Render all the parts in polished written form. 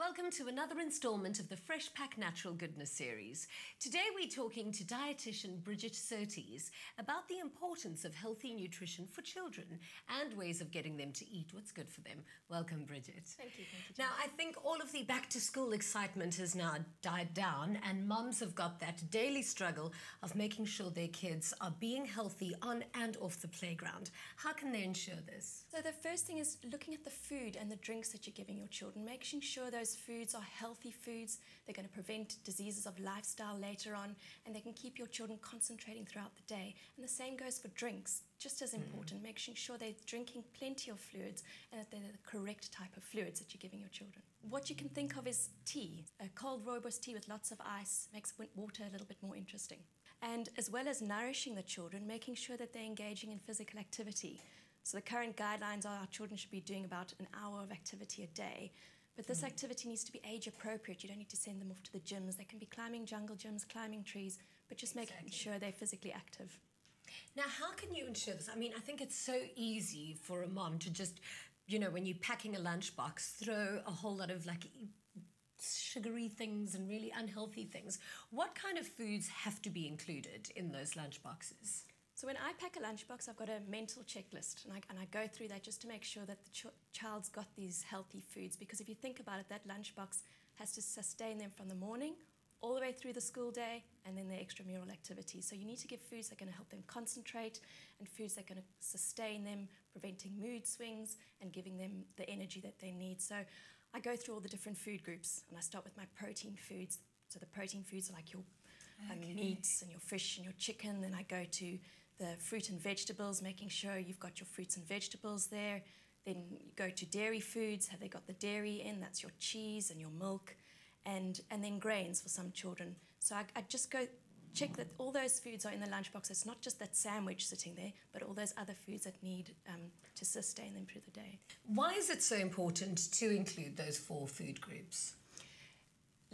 Welcome to another instalment of the Fresh Pack Natural Goodness series. Today we're talking to dietitian Bridget Surtees about the importance of healthy nutrition for children and ways of getting them to eat what's good for them. Welcome, Bridget. Thank you. Now, I think all of the back-to-school excitement has now died down, and mums have got that daily struggle of making sure their kids are being healthy on and off the playground. How can they ensure this? So the first thing is looking at the food and the drinks that you're giving your children, making sure those foods are healthy foods. They're going to prevent diseases of lifestyle later on, and they can keep your children concentrating throughout the day. And the same goes for drinks, just as important, making sure they're drinking plenty of fluids and that they're the correct type of fluids that you're giving your children. What you can think of is tea. A cold rooibos tea with lots of ice makes water a little bit more interesting. And as well as nourishing the children, making sure that they're engaging in physical activity. So the current guidelines are our children should be doing about an hour of activity a day. But this activity needs to be age appropriate. You don't need to send them off to the gyms. They can be climbing jungle gyms, climbing trees, but just making sure they're physically active. Now, how can you ensure this? I mean, I think it's so easy for a mom to just, you know, when you're packing a lunchbox, throw a whole lot of like sugary things and really unhealthy things. What kind of foods have to be included in those lunchboxes? So when I pack a lunchbox, I've got a mental checklist, and I go through that just to make sure that the child's got these healthy foods. Because if you think about it, that lunchbox has to sustain them from the morning all the way through the school day and then their extramural activities. So you need to give foods that are going to help them concentrate and foods that are going to sustain them, preventing mood swings and giving them the energy that they need. So I go through all the different food groups, and I start with my protein foods. So the protein foods are like your meats and your fish and your chicken. Then I go to the fruit and vegetables, making sure you've got your fruits and vegetables there. Then you go to dairy foods. Have they got the dairy in? That's your cheese and your milk. And then grains for some children. So I just go check that all those foods are in the lunchbox. It's not just that sandwich sitting there, but all those other foods that need to sustain them through the day. Why is it so important to include those 4 food groups?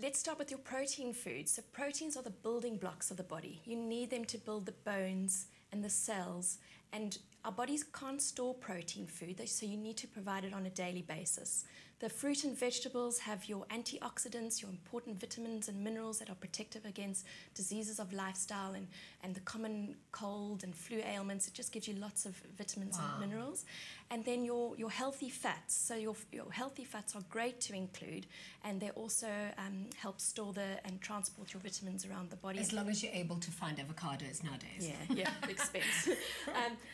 Let's start with your protein foods. So proteins are the building blocks of the body. You need them to build the bones and the cells, and our bodies can't store protein food, so you need to provide it on a daily basis. The fruit and vegetables have your antioxidants, your important vitamins and minerals that are protective against diseases of lifestyle and the common cold and flu ailments. It just gives you lots of vitamins and minerals. And then your healthy fats. So your healthy fats are great to include, and they also help store and transport your vitamins around the body. As long as you're able to find avocados nowadays. Yeah, expense.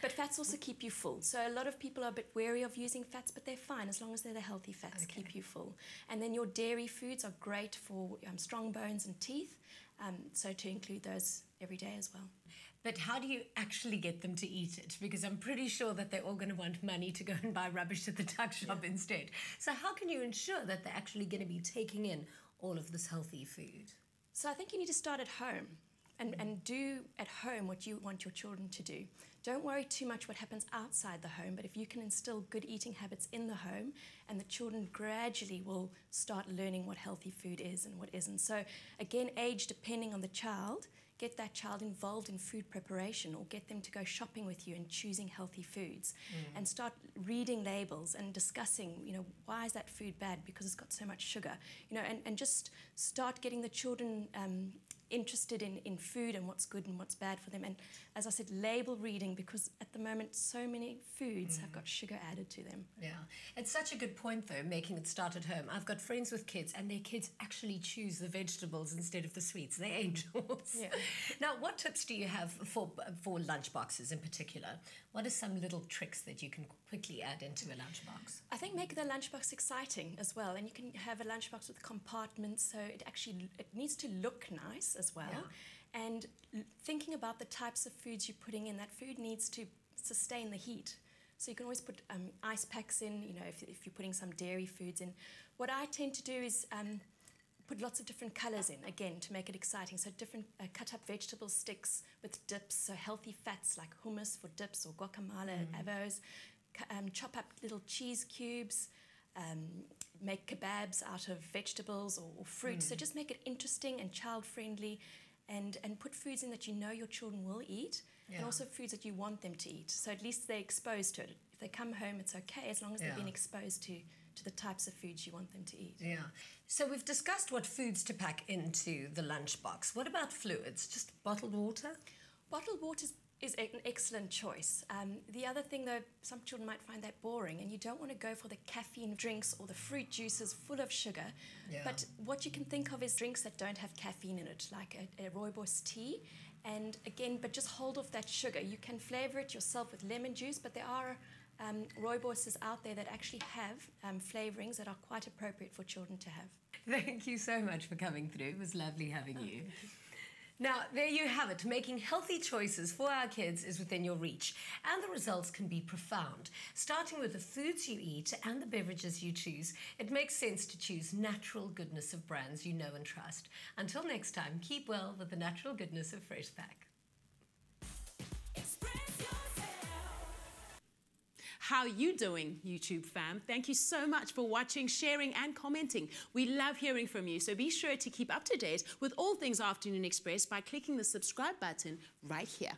But fats also keep you full. So a lot of people are a bit wary of using fats, but they're fine as long as they're the healthy fats, keep you full. And then your dairy foods are great for strong bones and teeth, so to include those every day as well. But how do you actually get them to eat it? Because I'm pretty sure that they're all going to want money to go and buy rubbish at the tuck shop instead. So how can you ensure that they're actually going to be taking in all of this healthy food? So I think you need to start at home. And do at home what you want your children to do. Don't worry too much what happens outside the home, but if you can instill good eating habits in the home, and the children gradually will start learning what healthy food is and what isn't. So again, age depending on the child, get that child involved in food preparation, or get them to go shopping with you and choosing healthy foods, and start reading labels and discussing, you know, why is that food bad? Because it's got so much sugar, you know, and just start getting the children interested in food and what's good and what's bad for them. And as I said, label reading, because at the moment so many foods have got sugar added to them. Yeah, it's such a good point though, making it start at home. I've got friends with kids, and their kids actually choose the vegetables instead of the sweets. They're angels. Yeah. Now, what tips do you have for lunchboxes in particular? What are some little tricks that you can quickly add into a lunchbox? I think make the lunchbox exciting as well, and you can have a lunchbox with compartments, so it needs to look nice as well. Yeah. And thinking about the types of foods you're putting in, that food needs to sustain the heat. So you can always put ice packs in, you know, if you're putting some dairy foods in. What I tend to do is put lots of different colours in, again, to make it exciting. So different cut up vegetable sticks with dips, so healthy fats like hummus for dips or guacamole, avos. Chop up little cheese cubes, make kebabs out of vegetables or fruits. So just make it interesting and child-friendly, and put foods in that you know your children will eat, and also foods that you want them to eat. So at least they're exposed to it. If they come home, it's okay as long as they've been exposed to the types of foods you want them to eat. Yeah. So we've discussed what foods to pack into the lunchbox. What about fluids? Just bottled water? Bottled water is an excellent choice. The other thing, though, some children might find that boring, and you don't want to go for the caffeine drinks or the fruit juices full of sugar. But what you can think of is drinks that don't have caffeine in it, like a rooibos tea. And again, but just hold off that sugar. You can flavor it yourself with lemon juice, but there are rooiboses out there that actually have flavorings that are quite appropriate for children to have. Thank you so much for coming through. It was lovely having you. Now, there you have it. Making healthy choices for our kids is within your reach, and the results can be profound. Starting with the foods you eat and the beverages you choose, it makes sense to choose natural goodness of brands you know and trust. Until next time, keep well with the natural goodness of Freshpack. How you doing, YouTube fam? Thank you so much for watching, sharing and commenting. We love hearing from you, so be sure to keep up to date with all things Afternoon Express by clicking the subscribe button right here.